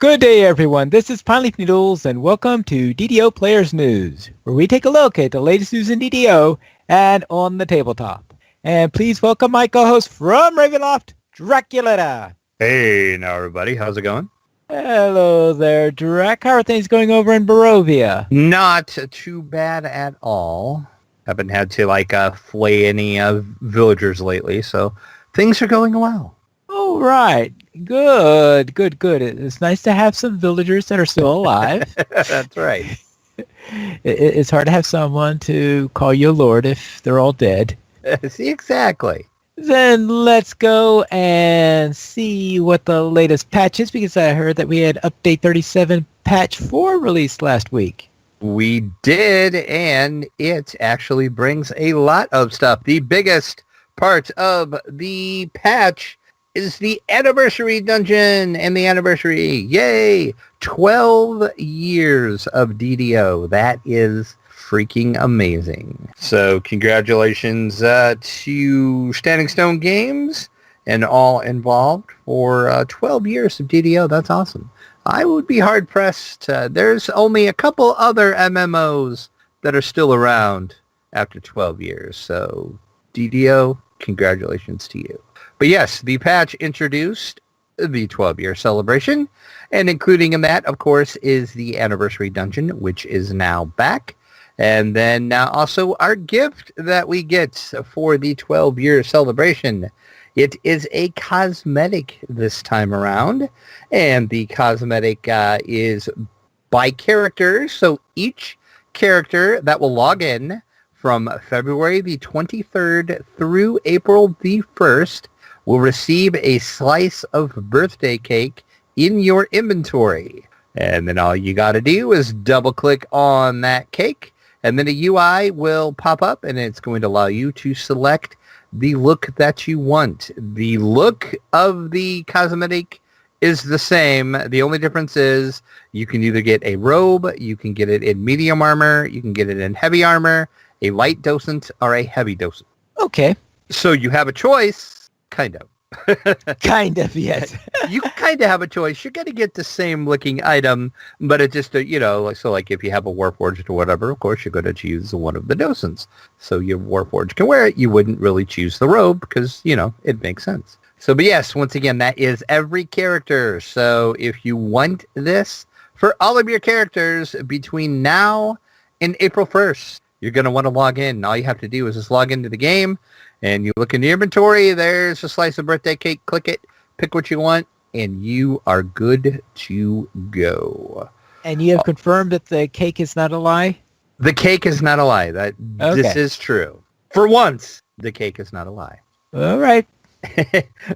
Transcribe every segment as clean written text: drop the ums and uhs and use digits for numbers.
Good day, everyone. This is Pineleaf Noodles, and welcome to DDO Players News, where we take a look at the latest news in DDO and on the tabletop. And please welcome my co-host from Ravenloft, Draculita. Hey, now everybody, how's it going? Hello there, Drac. How are things going over in Barovia? Not too bad at all. Haven't had to flay any villagers lately, so things are going well. All right. Good. It's nice to have some villagers that are still alive. That's right. It's hard to have someone to call you Lord if they're all dead. See, exactly. Then let's go and see what the latest patch is, because I heard that we had Update 37 Patch 4 released last week. We did, and it actually brings a lot of stuff. The biggest part of the patch is the anniversary dungeon, and the anniversary, yay, 12 years of DDO. That is freaking amazing. So congratulations to Standing Stone Games and all involved for 12 years of DDO. That's awesome. I would be hard-pressed. There's only a couple other MMOs that are still around after 12 years. So DDO, congratulations to you. But yes, the patch introduced the 12-year celebration, and including in that, of course, is the anniversary dungeon, which is now back. And then also our gift that we get for the 12-year celebration. It is a cosmetic this time around, and the cosmetic is by character. So each character that will log in from February the 23rd through April the 1st will receive a slice of birthday cake in your inventory. And then all you got to do is double-click on that cake, and then a UI will pop up, and it's going to allow you to select the look that you want. The look of the cosmetic is the same. The only difference is you can either get a robe, you can get it in medium armor, you can get it in heavy armor, a light docent, or a heavy docent. Okay. So you have a choice, kind of. Kind of, yes. You kind of have a choice. You're going to get the same looking item, but it just, if you have a Warforged or whatever, of course, you're going to choose one of the docents. So your Warforged can wear it. You wouldn't really choose the robe because, it makes sense. So, but yes, once again, that is every character. So if you want this for all of your characters between now and April 1st, you're going to want to log in. All you have to do is just log into the game, and you look in the inventory, there's a slice of birthday cake, click it, pick what you want, and you are good to go. And you have confirmed that the cake is not a lie? The cake is not a lie. This is true. For once, the cake is not a lie. All right.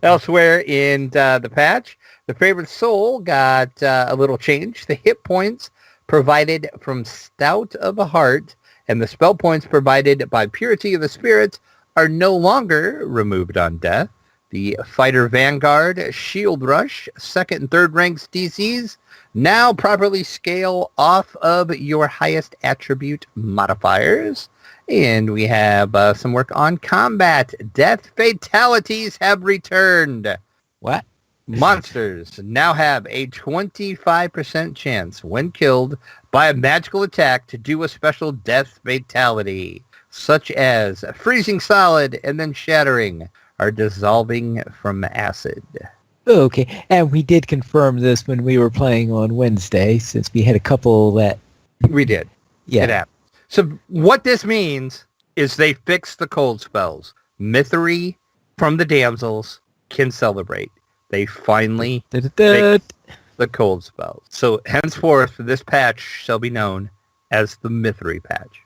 Elsewhere in the patch, the favorite soul got a little change. The hit points provided from Stout of a Heart and the spell points provided by Purity of the Spirit are no longer removed on death. The Fighter Vanguard, Shield Rush, 2nd and 3rd ranks DCs now properly scale off of your highest attribute modifiers. And we have some work on combat. Death fatalities have returned. What? Monsters now have a 25% chance when killed by a magical attack to do a special death fatality, such as freezing solid and then shattering or dissolving from acid. Okay, and we did confirm this when we were playing on Wednesday, since we had a couple that... We did. Yeah. It happened. So what this means is they fixed the cold spells. Mithri from the damsels can celebrate. They finally fixed the cold spells. So henceforth, this patch shall be known as the Mithri patch.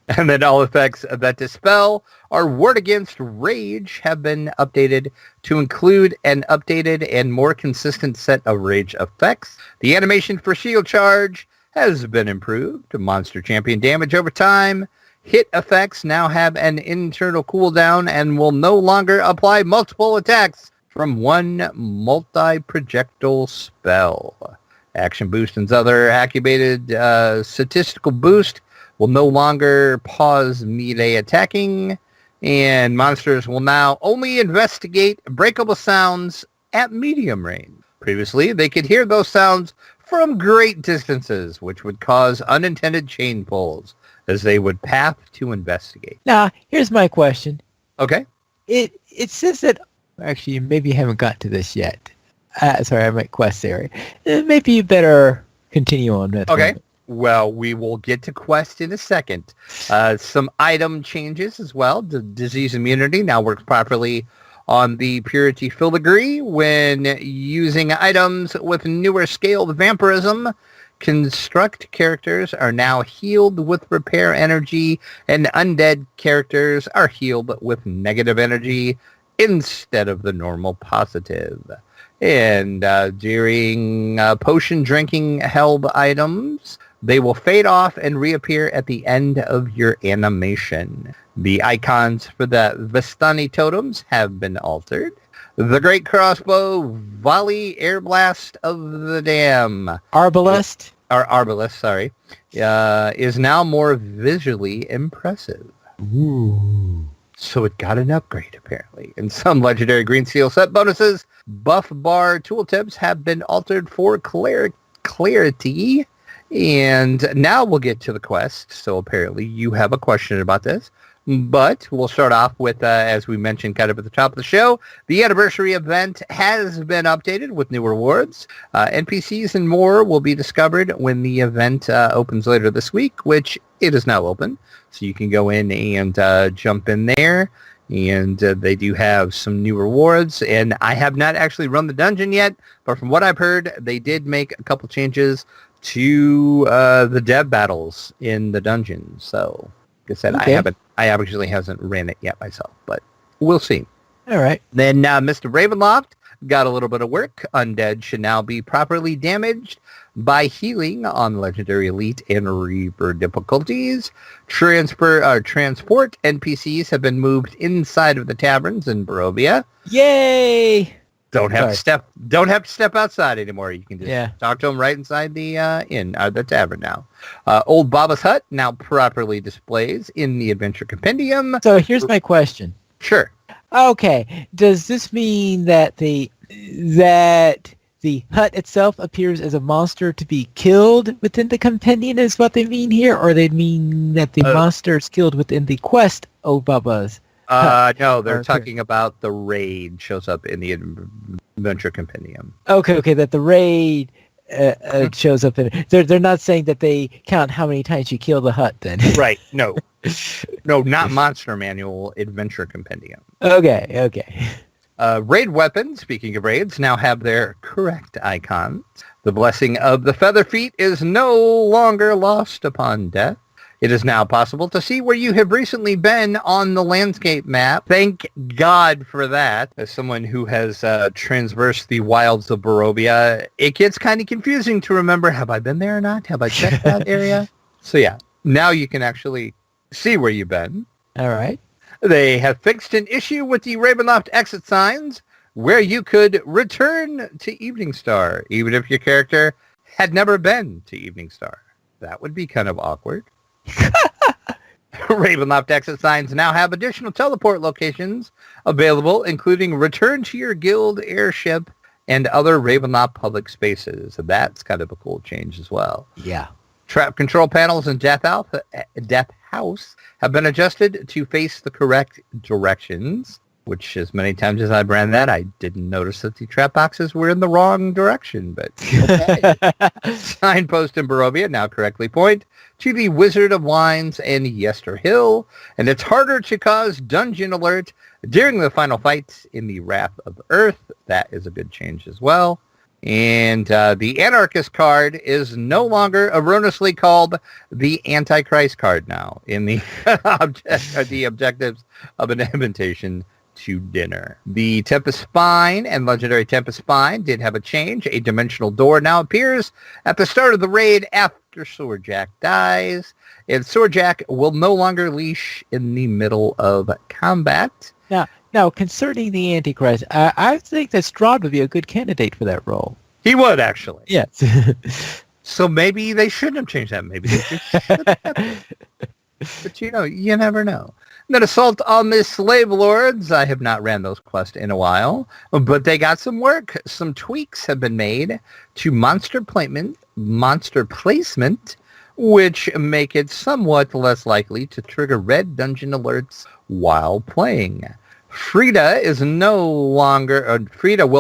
And then all effects that dispel or ward against rage have been updated to include an updated and more consistent set of rage effects. The animation for shield charge has been improved. Monster champion damage over time. Hit effects now have an internal cooldown and will no longer apply multiple attacks from one multi-projectile spell. Action boost and other activated statistical boost will no longer pause melee attacking, and monsters will now only investigate breakable sounds at medium range. Previously, they could hear those sounds from great distances, which would cause unintended chain pulls as they would path to investigate. Now, here's my question. Okay. It says that, actually, maybe you haven't got to this yet. Sorry, I'm at quest area. Maybe you better continue on that. Okay. Well, we will get to quest in a second. Some item changes as well. The disease immunity now works properly on the purity filigree when using items with newer scaled vampirism. Construct characters are now healed with repair energy, and undead characters are healed with negative energy instead of the normal positive. And during potion drinking held items, they will fade off and reappear at the end of your animation. The icons for the Vistani totems have been altered. The Great Crossbow Volley Air Blast of the Dam. Arbalest? Arbalest, sorry. Is now more visually impressive. Ooh. So it got an upgrade, apparently. And some legendary green seal set bonuses. Buff bar tooltips have been altered for clarity. And now we'll get to the quest. So apparently you have a question about this. But we'll start off with, as we mentioned kind of at the top of the show, the anniversary event has been updated with new rewards. NPCs and more will be discovered when the event opens later this week, which it is now open. So you can go in and jump in there. And they do have some new rewards. And I have not actually run the dungeon yet, but from what I've heard, they did make a couple changes to the dev battles in the dungeon. So, like I said, okay. I actually hasn't ran it yet myself, but we'll see. All right. Then Mr. Ravenloft got a little bit of work. Undead should now be properly damaged by healing on Legendary Elite and Reaper difficulties. Transport NPCs have been moved inside of the taverns in Barovia. Yay! Don't have to step outside anymore. You can just talk to them right inside the the tavern now. Old Baba's Hut now properly displays in the Adventure Compendium. So here's my question. Sure. Okay. Does this mean that the hut itself appears as a monster to be killed within the compendium is what they mean here? Or they mean that the monster is killed within the quest Old Baba's? No, they're talking about the raid shows up in the Adventure Compendium. Okay, that the raid shows up in. They're not saying that they count how many times you kill the hut. Then right? No, not Monster Manual. Adventure Compendium. Okay. Raid weapons. Speaking of raids, now have their correct icons. The blessing of the Feather Feet is no longer lost upon death. It is now possible to see where you have recently been on the landscape map. Thank God for that. As someone who has transversed the wilds of Barovia, it gets kind of confusing to remember, have I been there or not? Have I checked that area? So yeah, now you can actually see where you've been. All right. They have fixed an issue with the Ravenloft exit signs where you could return to Evening Star, even if your character had never been to Evening Star. That would be kind of awkward. Ravenloft exit signs now have additional teleport locations available, including return to your guild airship and other Ravenloft public spaces. So that's kind of a cool change as well. Yeah. Trap control panels in Death House have been adjusted to face the correct directions, which as many times as I ran that, I didn't notice that the trap boxes were in the wrong direction, but okay. Signpost in Barovia now correctly point to the Wizard of Wines and Yester Hill, and it's harder to cause dungeon alert during the final fight in the Wrath of Earth. That is a good change as well. And the Anarchist card is no longer erroneously called the Antichrist card now in the the objectives of an invitation to dinner. The Tempest Spine and Legendary Tempest Spine did have a change. A dimensional door now appears at the start of the raid after Swordjack dies. And Swordjack will no longer leash in the middle of combat. Now, concerning the Antichrist, I think that Strahd would be a good candidate for that role. He would, actually. Yes. So maybe they shouldn't have changed that. Maybe they just should have. But you never know. And then Assault on the Slave Lords. I have not ran those quests in a while, but they got some work. Some tweaks have been made to monster placement, which make it somewhat less likely to trigger red dungeon alerts while playing. Frida will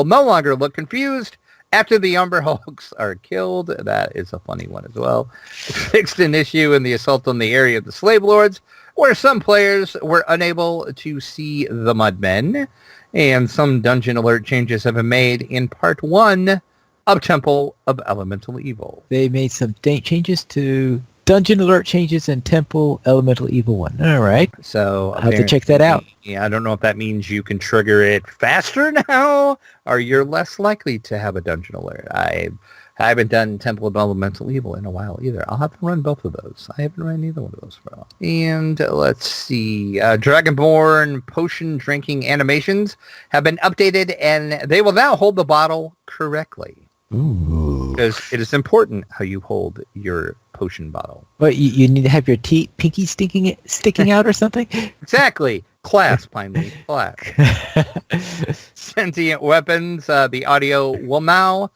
no longer look confused after the Umber Hulks are killed. That is a funny one as well. Fixed an issue in the Assault on the Area of the Slave Lords, where some players were unable to see the Mudmen, and some dungeon alert changes have been made in Part 1 of Temple of Elemental Evil. They made some changes to dungeon alert changes in Temple Elemental Evil 1. All right. So I'll have to check that out. Yeah, I don't know if that means you can trigger it faster now, or you're less likely to have a dungeon alert. I haven't done Temple of Elemental Evil in a while either. I'll have to run both of those. I haven't run either one of those for a while. And let's see. Dragonborn potion drinking animations have been updated, and they will now hold the bottle correctly. Ooh. Because it is important how you hold your potion bottle. What, you need to have your pinky sticking out or something? Exactly. Class, Pinely. Class. Sentient weapons. The audio will now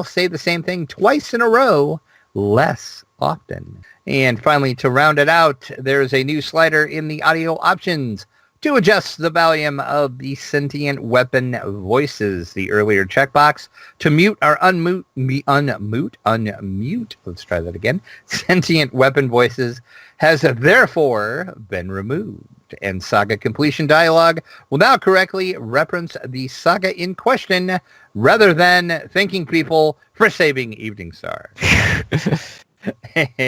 say the same thing twice in a row, less often. And finally, to round it out, there's a new slider in the audio options to adjust the volume of the sentient weapon voices. The earlier checkbox to mute or unmute, let's try that again, sentient weapon voices has therefore been removed. And saga completion dialogue will now correctly reference the saga in question rather than thanking people for saving Evening Star.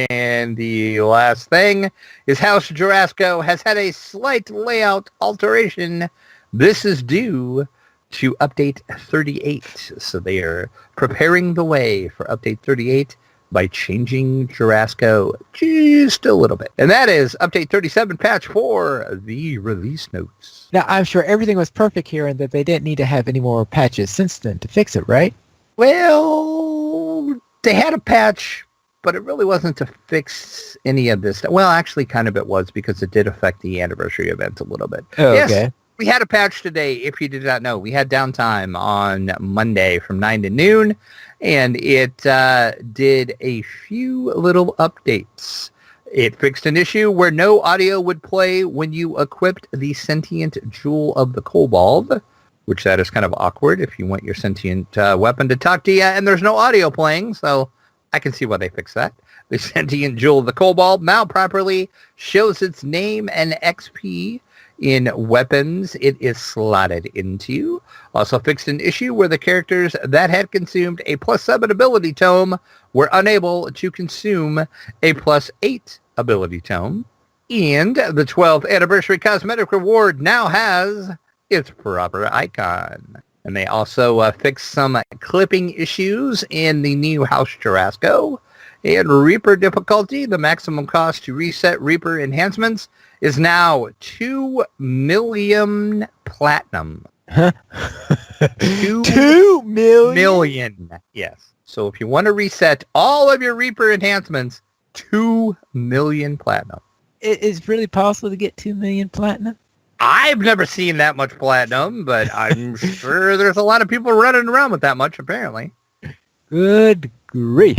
And the last thing is House Jurasco has had a slight layout alteration. This is due to Update 38. So they are preparing the way for Update 38 by changing Jurasco just a little bit. And that is Update 37 Patch 4, the release notes. Now, I'm sure everything was perfect here and that they didn't need to have any more patches since then to fix it, right? Well, they had a patch, but it really wasn't to fix any of this. Well, actually, kind of it was, because it did affect the anniversary event a little bit. Oh, yes, okay. We had a patch today, if you did not know. We had downtime on Monday from 9 to noon, and it did a few little updates. It fixed an issue where no audio would play when you equipped the Sentient Jewel of the Kobold, which that is kind of awkward if you want your sentient weapon to talk to you, and there's no audio playing, so I can see why they fixed that. The Sentient Jewel of the Kobold now properly shows its name and XP in weapons it is slotted into. Also fixed an issue where the characters that had consumed a +7 ability tome were unable to consume a +8 ability tome. And the 12th anniversary cosmetic reward now has its proper icon. And they also fixed some clipping issues in the new House Jurasco. And Reaper difficulty, the maximum cost to reset Reaper enhancements is now 2 million platinum. Huh? 2 million? Yes. So if you want to reset all of your Reaper enhancements, 2 million platinum. It is really possible to get 2 million platinum? I've never seen that much platinum, but I'm sure there's a lot of people running around with that much, apparently. Good grief.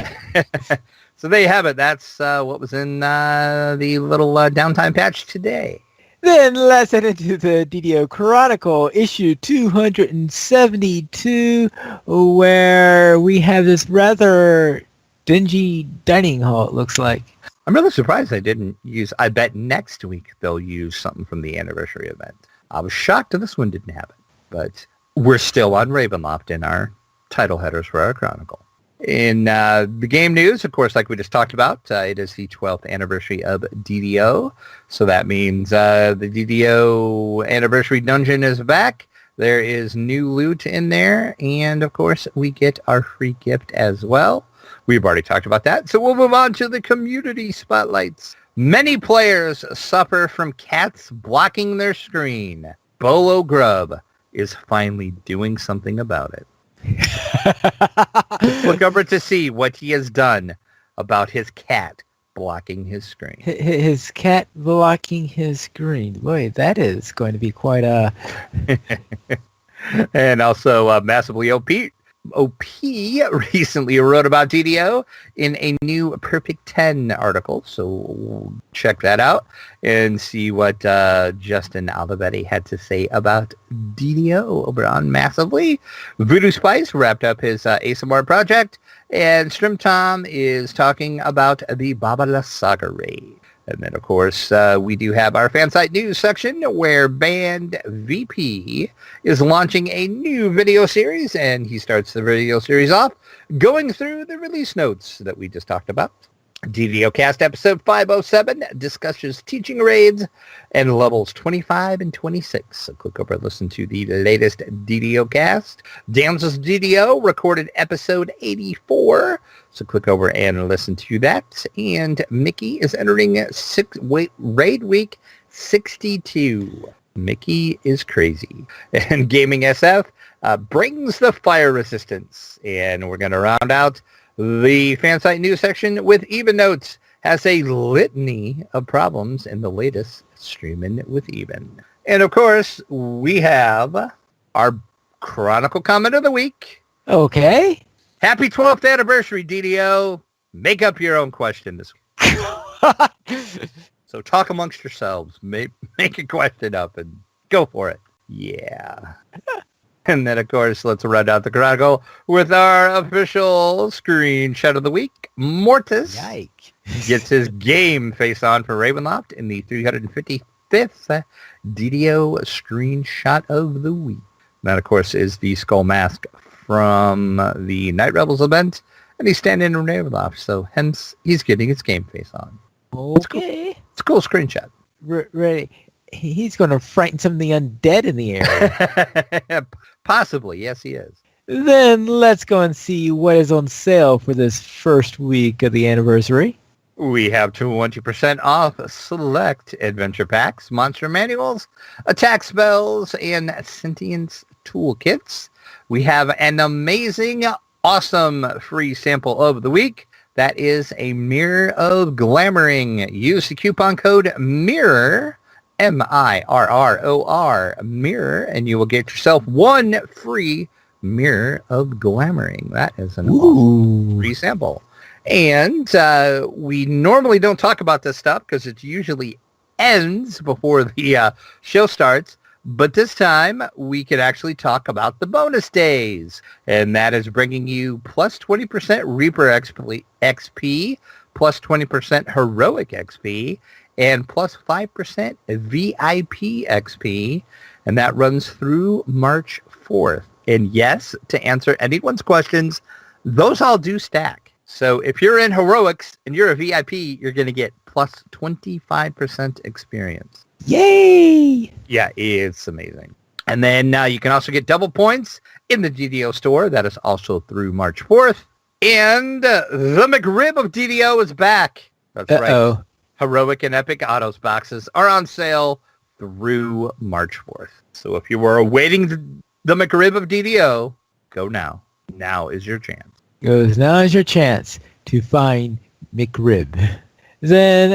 So there you have it. That's what was in the little downtime patch today. Then let's head into the DDO Chronicle, issue 272, where we have this rather dingy dining hall, it looks like. I'm really surprised they didn't use, I bet next week they'll use something from the anniversary event. I was shocked that this one didn't have it, but we're still on Ravenloft in our title headers for our Chronicle. In the game news, of course, like we just talked about, it is the 12th anniversary of DDO. So that means the DDO anniversary dungeon is back. There is new loot in there. And, of course, we get our free gift as well. We've already talked about that. So we'll move on to the community spotlights. Many players suffer from cats blocking their screen. Bolo Grub is finally doing something about it. Look over to see what he has done about his cat blocking his screen. His cat blocking his screen. Boy, that is going to be quite a... And also massively OP recently wrote about DDO in a new Perfect 10 article. So check that out and see what Justin Alvabetti had to say about DDO over on Massively. Voodoo Spice wrapped up his ASMR project, and Strim Tom is talking about the Babala Saga raid. And then, of course, we do have our fan site news section where Band VP is launching a new video series, and he starts the video series off going through the release notes that we just talked about. DDO Cast episode 507 discusses teaching raids and levels 25 and 26. So click over and listen to the latest DDO Cast. Damsel's DDO recorded episode 84. So click over and listen to that. And Mickey is entering raid week 62. Mickey is crazy. And Gaming SF brings the fire resistance. And we're going to round out the fan site news section with Even Notes. Has a litany of problems in the latest Streaming with Even. And of course, we have our Chronicle comment of the week. Okay. Happy 12th anniversary, DDO. Make up your own question this week. So talk amongst yourselves. Make a question up and go for it. Yeah. And then, of course, let's run out the Chronicle with our official screenshot of the week. Mortis Yike. gets his game face on for Ravenloft in the 355th DDO screenshot of the week. That, of course, is the skull mask from the Night Rebels event, and he's standing in Ravenloft, so hence he's getting his game face on. Okay. It's a cool screenshot. Ready. He's going to frighten some of the undead in the area. Possibly, yes, he is. Then let's go and see what is on sale for this first week of the anniversary. We have 20% off select adventure packs, monster manuals, attack spells, and sentience toolkits. We have an amazing, awesome free sample of the week. That is a Mirror of Glamoring. Use the coupon code MIRROR, MIRROR, MIRROR, and you will get yourself one free Mirror of Glamoring. That is an awesome free sample. And we normally don't talk about this stuff because it usually ends before the show starts. But this time, we could actually talk about the bonus days. And that is bringing you plus 20% Reaper XP, plus 20% Heroic XP, and plus 5% VIP XP. And that runs through March 4th. And yes, to answer anyone's questions, those all do stack. So if you're in Heroics and you're a VIP, you're going to get plus 25% experience. Yay! Yeah, it's amazing. And then you can also get double points in the DDO store. That is also through March 4th. And the McRib of DDO is back. That's right. Heroic and Epic Autos boxes are on sale through March 4th. So if you were awaiting the McRib of DDO, go now. Now is your chance. Now is your chance to find McRib. Then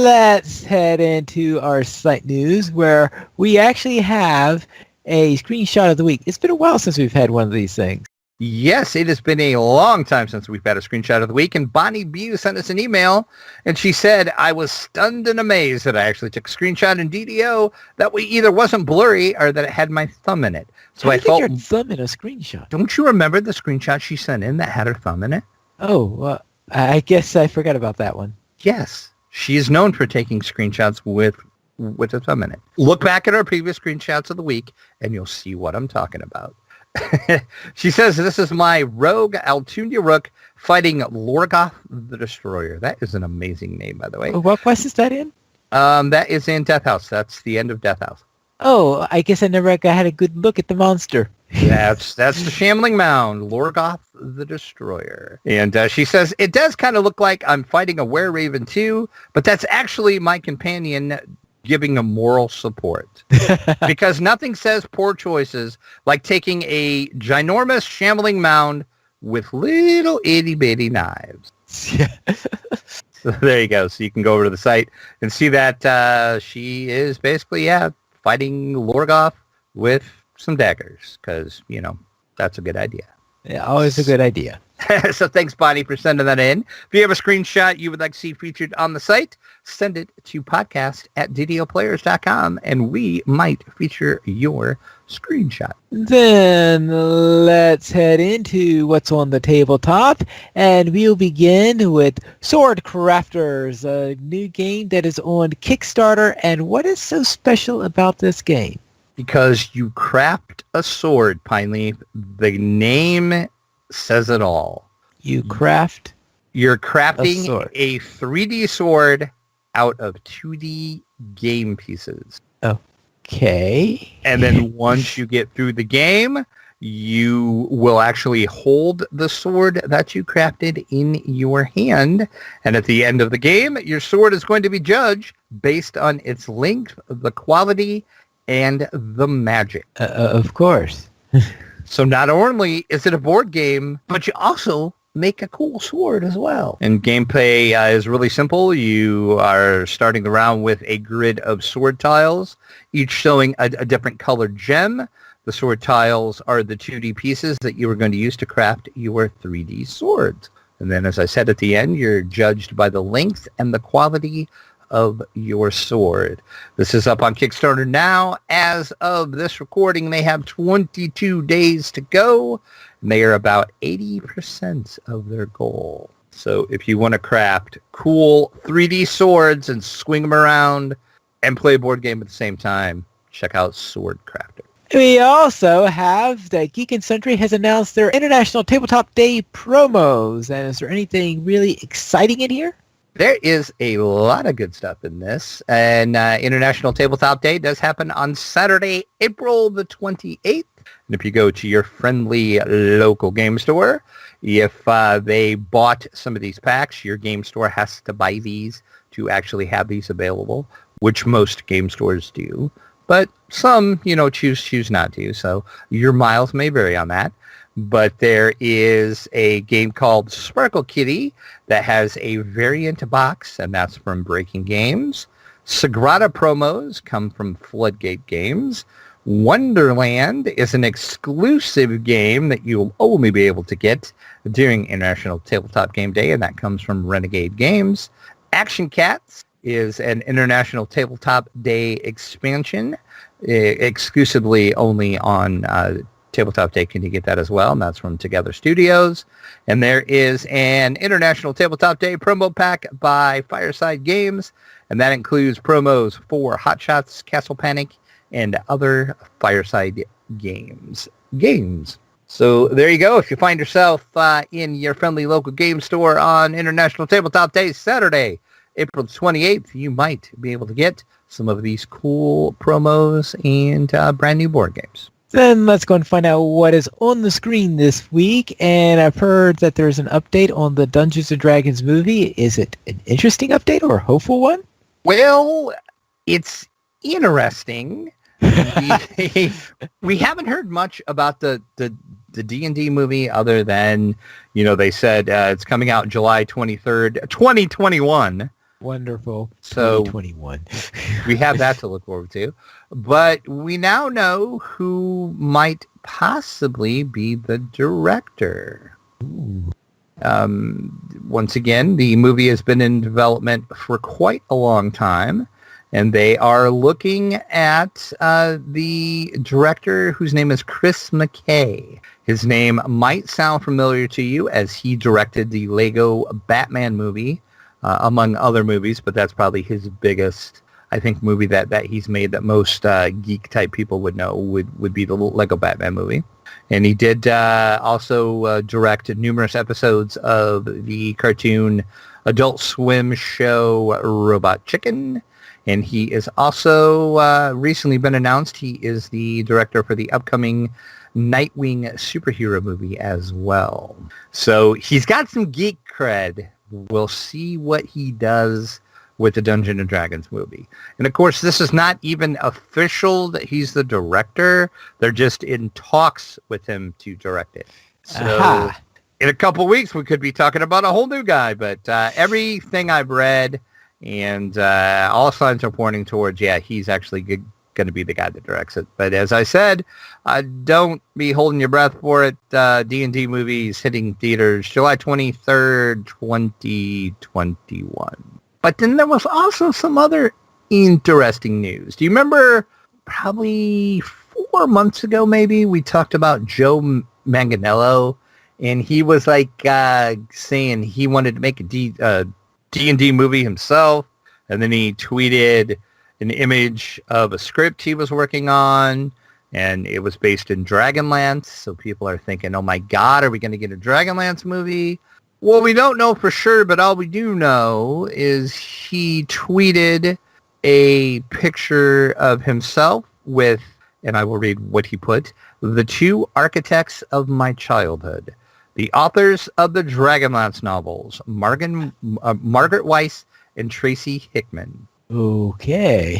let's head into our site news where we actually have a screenshot of the week. It's been a while since we've had one of these things. Yes, it has been a long time since we've had a screenshot of the week, and Bonnie Bew sent us an email, and she said, I was stunned and amazed that I actually took a screenshot in DDO that either wasn't blurry or that it had my thumb in it. So I felt... your thumb in a screenshot? Don't you remember the screenshot she sent in that had her thumb in it? Oh, well, I guess I forgot about that one. Yes, she is known for taking screenshots with a thumb in it. Look back at our previous screenshots of the week, and you'll see what I'm talking about. She says, this is my rogue Altunia Rook fighting Lorgoth the Destroyer. That is an amazing name, by the way. What quest is that in? That is in Death House. That's the end of Death House. Oh, I guess I never had a good look at the monster. That's the Shambling Mound, Lorgoth the Destroyer. And she says, it does kind of look like I'm fighting a Were-Raven too, but that's actually my companion giving a moral support. Because nothing says poor choices like taking a ginormous Shambling Mound with little itty-bitty knives. So there you go. So you can go over to the site and see that she is basically, fighting Lorgoth with some daggers because, that's a good idea. Yeah, always a good idea. So thanks, Bonnie, for sending that in. If you have a screenshot you would like to see featured on the site, send it to podcast@ddoplayers.com, and we might feature your screenshot. Then let's head into what's on the tabletop, and we'll begin with Sword Crafters, a new game that is on Kickstarter. And what is so special about this game? Because you craft a sword, Pineleaf. The name says it all. You craft? You're crafting a 3D sword out of 2D game pieces. Okay. And then once you get through the game, you will actually hold the sword that you crafted in your hand. And at the end of the game, your sword is going to be judged based on its length, the quality, and the magic. Of course. So not only is it a board game, but you also make a cool sword as well. And gameplay is really simple. You are starting the round with a grid of sword tiles, each showing a different colored gem. The sword tiles are the 2D pieces that you are going to use to craft your 3D swords. And then, as I said at the end, you're judged by the length and the quality of your sword. This is up on Kickstarter now. As of this recording, they have 22 days to go, and they are about 80% of their goal. So if you want to craft cool 3D swords and swing them around and play a board game at the same time, check out Sword Crafter. We also have that Geek and Sundry has announced their International Tabletop Day promos. And is there anything really exciting in here? There is a lot of good stuff in this, and International Tabletop Day does happen on Saturday, April the 28th. And if you go to your friendly local game store, if they bought some of these packs, your game store has to buy these to actually have these available, which most game stores do. But some, choose not to, so your miles may vary on that. But there is a game called Sparkle Kitty that has a variant box, and that's from Breaking Games. Sagrada promos come from Floodgate Games. Wonderland is an exclusive game that you'll only be able to get during International Tabletop Game Day, and that comes from Renegade Games. Action Cats is an International Tabletop Day expansion, exclusively only on Tabletop Day can you get that as well, and that's from Together Studios. And there is an International Tabletop Day promo pack by Fireside Games, and that includes promos for Hot Shots, Castle Panic, and other Fireside Games. So there you go. If you find yourself in your friendly local game store on International Tabletop Day Saturday, April 28th, you might be able to get some of these cool promos and brand new board games. Then let's go and find out what is on the screen this week. And I've heard that there's an update on the Dungeons & Dragons movie. Is it an interesting update or a hopeful one? Well, it's interesting. We haven't heard much about the D&D movie other than, they said it's coming out July 23rd, 2021. Wonderful. So 2021. We have that to look forward to. But we now know who might possibly be the director. Once again, the movie has been in development for quite a long time, and they are looking at the director whose name is Chris McKay. His name might sound familiar to you as he directed the Lego Batman movie, among other movies, but that's probably his biggest, I think, movie that he's made that most geek-type people would know would be the Lego Batman movie. And he did also direct numerous episodes of the cartoon Adult Swim show Robot Chicken. And he is also recently been announced he is the director for the upcoming Nightwing superhero movie as well. So he's got some geek cred. We'll see what he does with the Dungeons & Dragons movie. And of course, this is not even official that he's the director. They're just in talks with him to direct it. So in a couple weeks, we could be talking about a whole new guy. But everything I've read and all signs are pointing towards, he's actually going to be the guy that directs it. But as I said, don't be holding your breath for it. D&D movies hitting theaters July 23rd, 2021. But then there was also some other interesting news. Do you remember probably 4 months ago, maybe, we talked about Joe Manganiello, and he was like saying he wanted to make a D&D movie himself, and then he tweeted an image of a script he was working on, and it was based in Dragonlance, so people are thinking, oh my god, are we going to get a Dragonlance movie? Well, we don't know for sure, but all we do know is he tweeted a picture of himself with, and I will read what he put, the two architects of my childhood, the authors of the Dragonlance novels, Margaret Weiss and Tracy Hickman. Okay.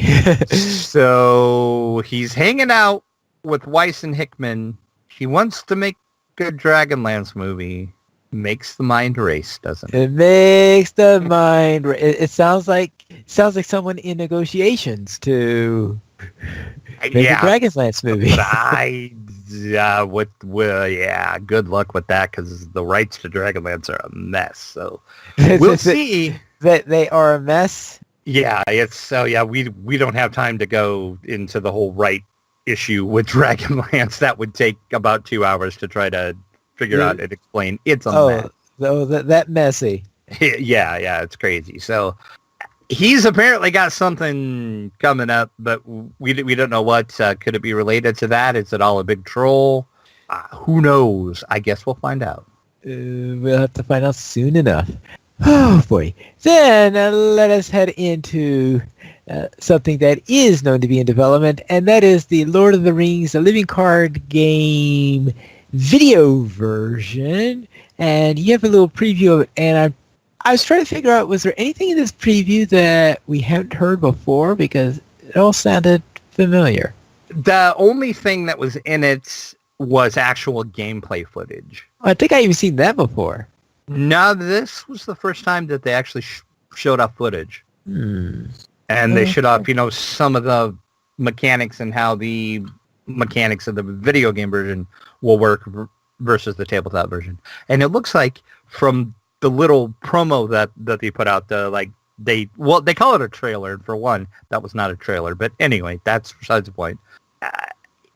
So he's hanging out with Weiss and Hickman. He wants to make a Dragonlance movie. Makes the mind race, doesn't it? It makes the mind. It sounds like someone in negotiations to make a Dragonlance movie. But good luck with that, because the rights to Dragonlance are a mess. So we'll see. That they are a mess. Yeah, we don't have time to go into the whole right issue with Dragonlance. That would take about 2 hours to try to figure out and explain. It's a mess. That messy. Yeah, it's crazy. So he's apparently got something coming up, but we don't know what. Could it be related to that? Is it all a big troll? Who knows? I guess we'll find out. We'll have to find out soon enough. Oh boy. Then let us head into something that is known to be in development, and that is the Lord of the Rings, the living card game video version. And you have a little preview of it, and I was trying to figure out, was there anything in this preview that we hadn't heard before, because it all sounded familiar. The only thing that was in it was actual gameplay footage. I think I even seen that before. No, this was the first time that they actually showed off footage. And they showed off, some of the mechanics and how the mechanics of the video game version will work versus the tabletop version. And it looks like from the little promo that they put out, they call it a trailer. And for one, that was not a trailer. But anyway, that's besides the point.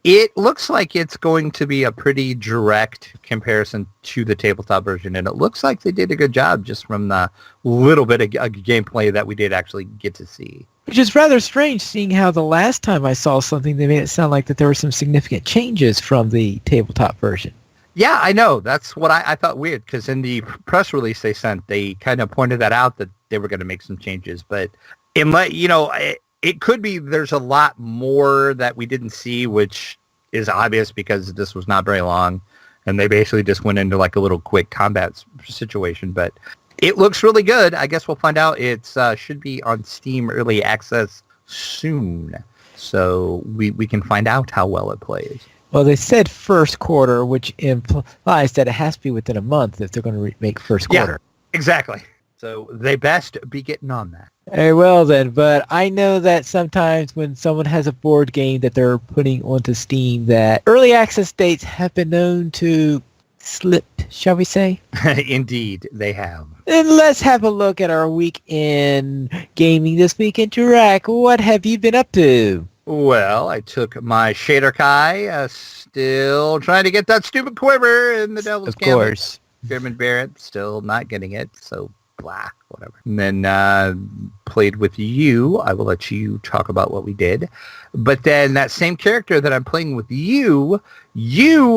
It looks like it's going to be a pretty direct comparison to the tabletop version, and it looks like they did a good job just from the little bit of gameplay that we did actually get to see. Which is rather strange, seeing how the last time I saw something, they made it sound like that there were some significant changes from the tabletop version. Yeah, I know. That's what I thought weird, because in the press release they sent, they kind of pointed that out, that they were going to make some changes. But it could be there's a lot more that we didn't see, which is obvious because this was not very long, and they basically just went into like a little quick combat situation. But it looks really good. I guess we'll find out. It should be on Steam Early Access soon, so we can find out how well it plays. Well, they said first quarter, which implies that it has to be within a month if they're going to make first quarter. Yeah, exactly. So they best be getting on that. Very well then, but I know that sometimes when someone has a board game that they're putting onto Steam, that early access dates have been known to slip, shall we say? Indeed, they have. And let's have a look at our week in gaming this week in Jiraq. What have you been up to? Well, I took my Shader Kai, still trying to get that stupid quiver in the Devil's Gambit. Of course. German Barrett, still not getting it, so blah, whatever. And then played with you. I will let you talk about what we did. But then that same character that I'm playing with you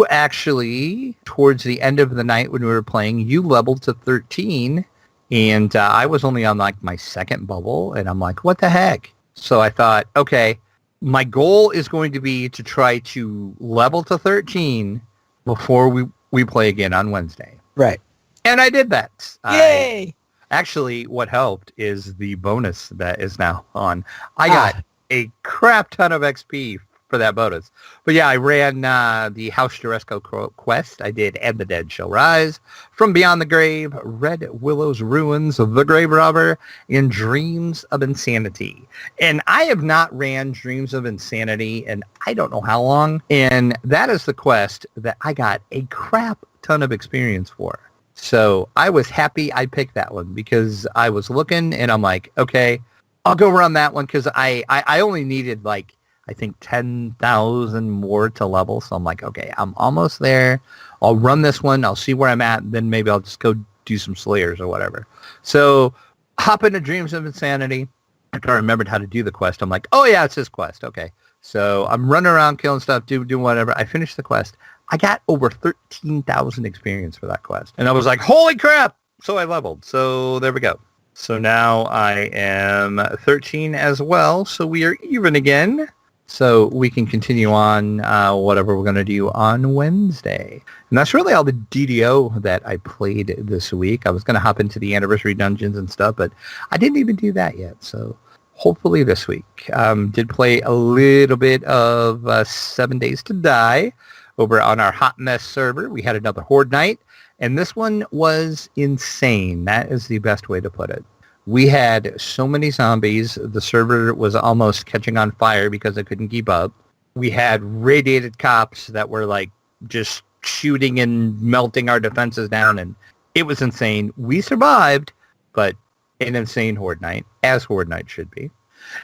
actually, towards the end of the night when we were playing, you leveled to 13, and I was only on like my second bubble, and I'm like, what the heck? So I thought, okay, my goal is going to be to try to level to 13 before we play again on Wednesday. Right. And I did that. Yay! Actually, what helped is the bonus that is now on. I got a crap ton of XP for that bonus. But yeah, I ran the House Juresco quest. I did And the Dead Shall Rise, From Beyond the Grave, Red Willow's Ruins, The Grave Robber, and Dreams of Insanity. And I have not ran Dreams of Insanity in I don't know how long. And that is the quest that I got a crap ton of experience for. So I was happy I picked that one because I was looking and I'm like, okay, I'll go run that one because I only needed like, I think 10,000 more to level. So I'm like, okay, I'm almost there. I'll run this one. I'll see where I'm at. And then maybe I'll just go do some Slayers or whatever. So hop into Dreams of Insanity. After I remembered how to do the quest, I'm like, oh yeah, it's this quest. Okay. So I'm running around killing stuff, doing whatever. I finished the quest. I got over 13,000 experience for that quest. And I was like, holy crap. So I leveled. So there we go. So now I am 13 as well. So we are even again. So we can continue on whatever we're going to do on Wednesday. And that's really all the DDO that I played this week. I was going to hop into the anniversary dungeons and stuff, but I didn't even do that yet. So hopefully this week. Did play a little bit of 7 Days to Die over on our Hot Mess server. We had another Horde night. And this one was insane. That is the best way to put it. We had so many zombies. The server was almost catching on fire because I couldn't keep up. We had radiated cops that were like just shooting and melting our defenses down. And it was insane. We survived, but an insane Horde night, as Horde night should be.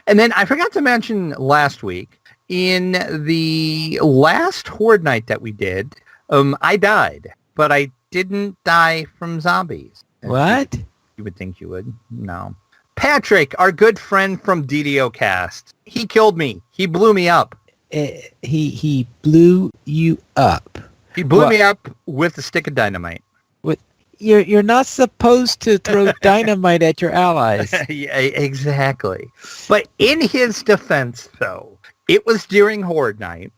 And then I forgot to mention last week, in the last Horde night that we did, I died, but I didn't die from zombies. What? You would think you would. No. Patrick, our good friend from DDO Cast, he killed me. He blew me up. He blew you up. He blew me up with a stick of dynamite. You're not supposed to throw dynamite at your allies. Yeah, exactly. But in his defense, though, it was during Horde night.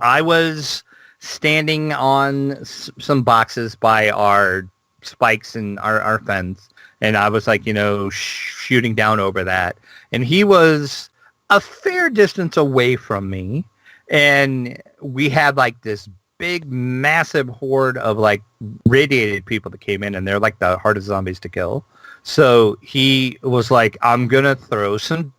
I was standing on some boxes by our spikes and our fence. And I was like, shooting down over that. And he was a fair distance away from me. And we had like this big, massive horde of like radiated people that came in. And they're like the hardest zombies to kill. So he was like, I'm going to throw some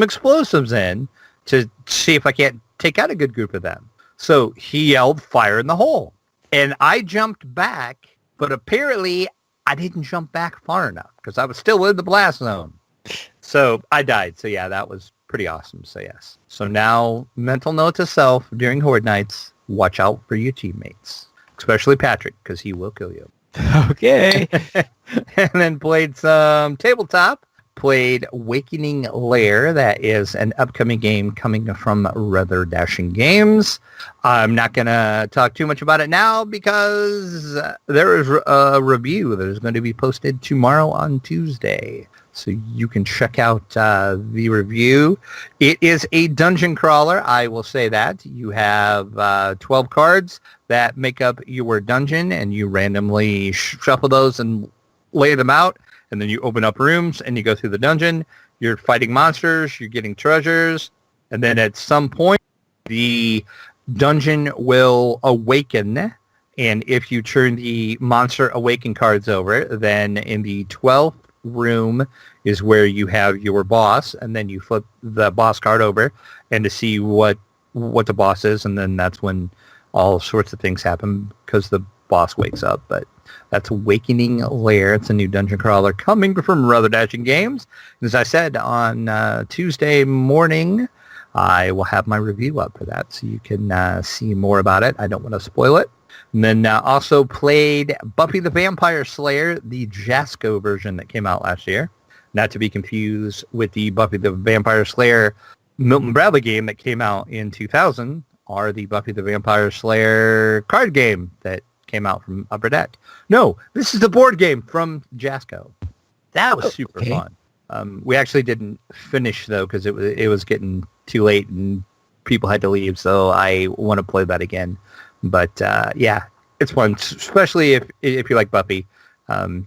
explosives in to see if I can't take out a good group of them. So he yelled, fire in the hole. And I jumped back. But apparently, I didn't jump back far enough because I was still in the blast zone. So I died. So yeah, that was pretty awesome. So yes. So now, mental note to self during Horde nights, watch out for your teammates, especially Patrick, because he will kill you. Okay. And then played some tabletop. Played Wakening Lair. That is an upcoming game coming from Rather Dashing Games. I'm not going to talk too much about it now because there is a review that is going to be posted tomorrow on Tuesday. So you can check out the review. It is a dungeon crawler. I will say that. You have 12 cards that make up your dungeon, and you randomly shuffle those and lay them out. And then you open up rooms and you go through the dungeon. You're fighting monsters. You're getting treasures. And then at some point, the dungeon will awaken. And if you turn the monster awaken cards over, then in the 12th room is where you have your boss. And then you flip the boss card over and to see what the boss is. And then that's when all sorts of things happen because the boss wakes up. But that's Wakening Lair. It's a new dungeon crawler coming from Rather Dashing Games. And as I said, on Tuesday morning, I will have my review up for that, so you can see more about it. I don't want to spoil it. And then also played Buffy the Vampire Slayer, the Jasco version that came out last year. Not to be confused with the Buffy the Vampire Slayer Milton Bradley game that came out in 2000, or the Buffy the Vampire Slayer card game that came out from Upper Deck. No, this is the board game from Jasco. That was super fun. We actually didn't finish though because it was getting too late and people had to leave. So I want to play that again. But yeah, it's fun, especially if you like Buffy.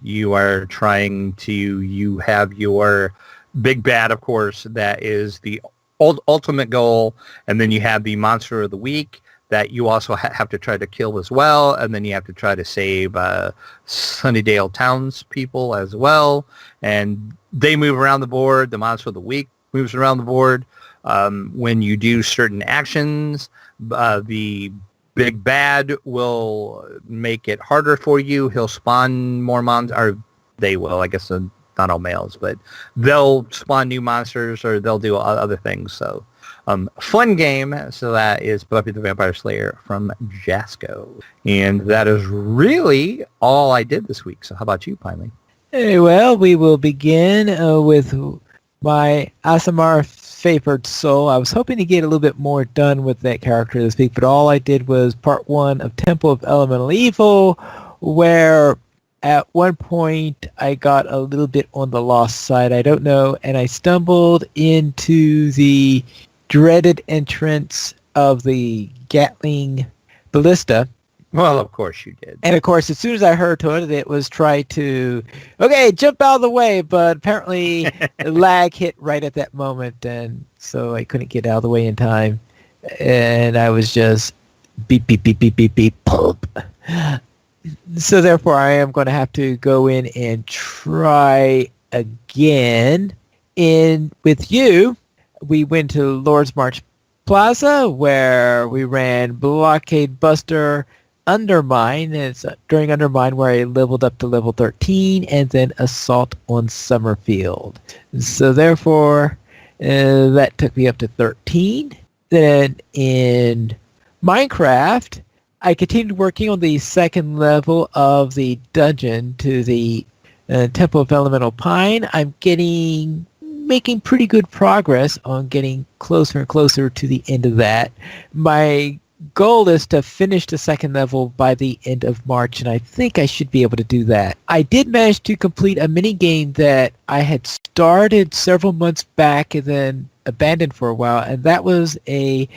You are trying to. You have your big bad, of course, that is the ultimate goal, and then you have the monster of the week that you also have to try to kill as well, and then you have to try to save Sunnydale townspeople as well, and they move around the board. The monster of the week moves around the board. When you do certain actions, the big bad will make it harder for you. He'll spawn more monsters, or they will, I guess, not all males, but they'll spawn new monsters, or they'll do other things. So fun game. So that is Buffy the Vampire Slayer from Jasco. And that is really all I did this week. So how about you, Piney? Hey, well, we will begin with my Asamar favored soul. I was hoping to get a little bit more done with that character this week, but all I did was part 1 of Temple of Elemental Evil, where at one point I got a little bit on the lost side. I don't know, and I stumbled into the dreaded entrance of the Gatling Ballista. Well, of course you did. And of course, as soon as I heard it was try to, okay, jump out of the way, but apparently lag hit right at that moment, and so I couldn't get out of the way in time. And I was just beep, beep, beep, beep, beep, beep, pulp. So therefore, I am going to have to go in and try again. And with you, we went to Lord's March Plaza, where we ran Blockade Buster, Undermine. It's during Undermine where I leveled up to level 13, and then Assault on Summerfield. So therefore, that took me up to 13. Then in Minecraft, I continued working on the second level of the dungeon to the Temple of Elemental Pine. I'm making pretty good progress on getting closer and closer to the end of that. My goal is to finish the second level by the end of March, and I think I should be able to do that. I did manage to complete a mini game that I had started several months back and then abandoned for a while, and that was a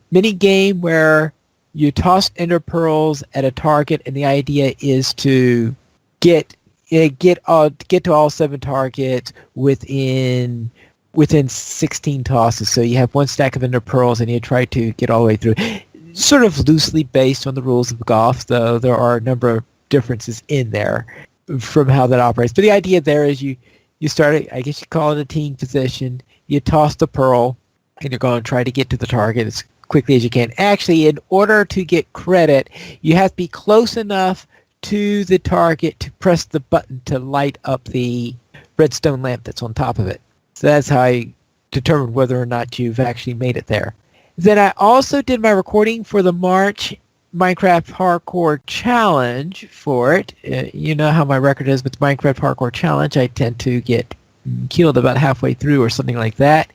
mini game where you toss ender pearls at a target, and the idea is to get to all 7 targets within 16 tosses. So you have 1 stack of ender pearls, and you try to get all the way through. Sort of loosely based on the rules of golf, though there are a number of differences in there from how that operates. But the idea there is you start, I guess you call it a team position, you toss the pearl, and you're going to try to get to the target as quickly as you can. Actually, in order to get credit, you have to be close enough to the target to press the button to light up the redstone lamp that's on top of it. So that's how I determined whether or not you've actually made it there. Then I also did my recording for the March Minecraft Parkour Challenge for it. You know how my record is with Minecraft Parkour Challenge. I tend to get killed about halfway through or something like that.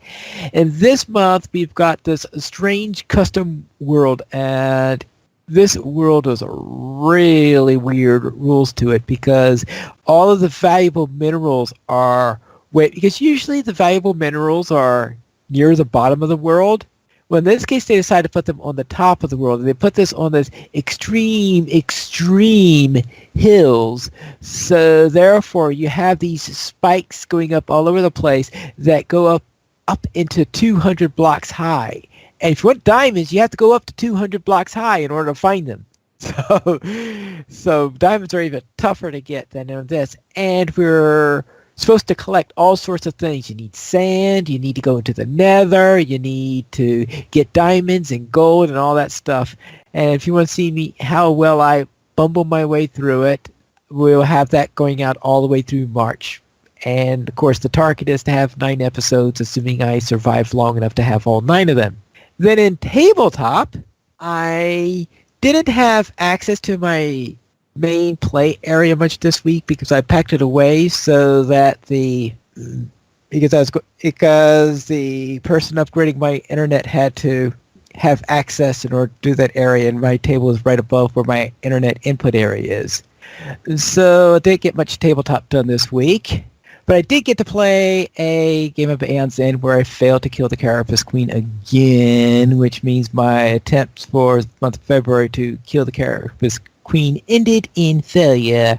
And this month we've got this strange custom world, and this world has really weird rules to it because all of the valuable minerals because usually the valuable minerals are near the bottom of the world. Well, in this case, they decided to put them on the top of the world. They put this on this extreme hills. So therefore, you have these spikes going up all over the place that go up into 200 blocks high. And if you want diamonds, you have to go up to 200 blocks high in order to find them. So diamonds are even tougher to get than in this. And we're supposed to collect all sorts of things. You need sand, you need to go into the nether, you need to get diamonds and gold and all that stuff. And if you want to see how well I bumble my way through it, we'll have that going out all the way through March. And of course the target is to have 9 episodes, assuming I survive long enough to have all 9 of them. Then in tabletop, I didn't have access to my main play area much this week because I packed it away so that because the person upgrading my internet had to have access in order to do that area, and my table is right above where my internet input area is. So I didn't get much tabletop done this week, but I did get to play a game of Aeon's End where I failed to kill the Carapace Queen again, which means my attempts for the month of February to kill the Carapace Queen ended in failure.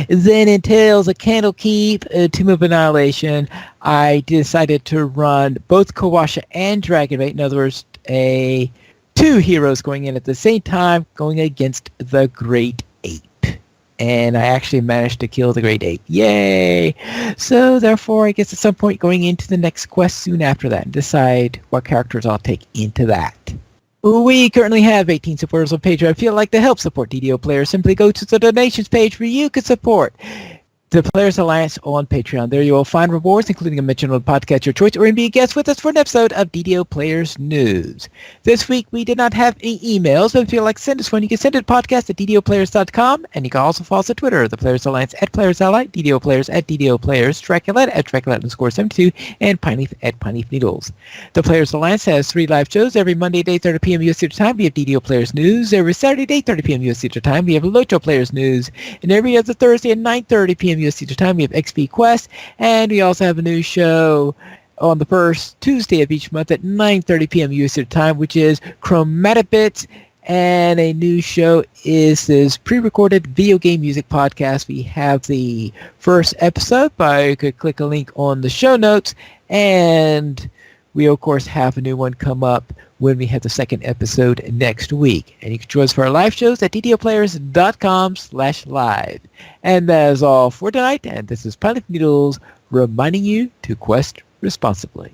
Then in Tales of Candlekeep, Tomb of Annihilation, I decided to run both Kawasha and Dragonbait. In other words, two heroes going in at the same time, going against the Great Ape. And I actually managed to kill the Great Ape. Yay! So therefore, I guess at some point going into the next quest soon after that and decide what characters I'll take into that. We currently have 18 supporters on Patreon. If you'd like to help support DDO players, simply go to the donations page where you can support the Players Alliance on Patreon. There you will find rewards, including a mention on the podcast your choice, or be a guest with us for an episode of DDO Players News. This week, we did not have any emails, but if you'd like to send us one, you can send it to podcast at ddoplayers.com, and you can also follow us on Twitter, the Players Alliance at Players Ally, DDO Players at DDO Players, Dracula at Dracula_72, and Pineleaf at Pineleaf Needles. The Players Alliance has 3 live shows every Monday at 8:30 p.m. U.S. Eastern Time. We have DDO Players News. Every Saturday at 8:30 p.m. U.S. Eastern Time, we have Loto Players News. And every other Thursday at 9:30 p.m. U.S. Eastern Time, we have XP Quest. And we also have a new show on the first Tuesday of each month at 9:30 p.m. U.S. Eastern Time, which is Chromatic Bits. And a new show is this pre-recorded video game music podcast. We have the first episode, but you could click a link on the show notes. And we, of course, have a new one come up when we have the second episode next week. And you can join us for our live shows at ddoplayers.com/live. And that is all for tonight. And this is Pilot Needles reminding you to quest responsibly.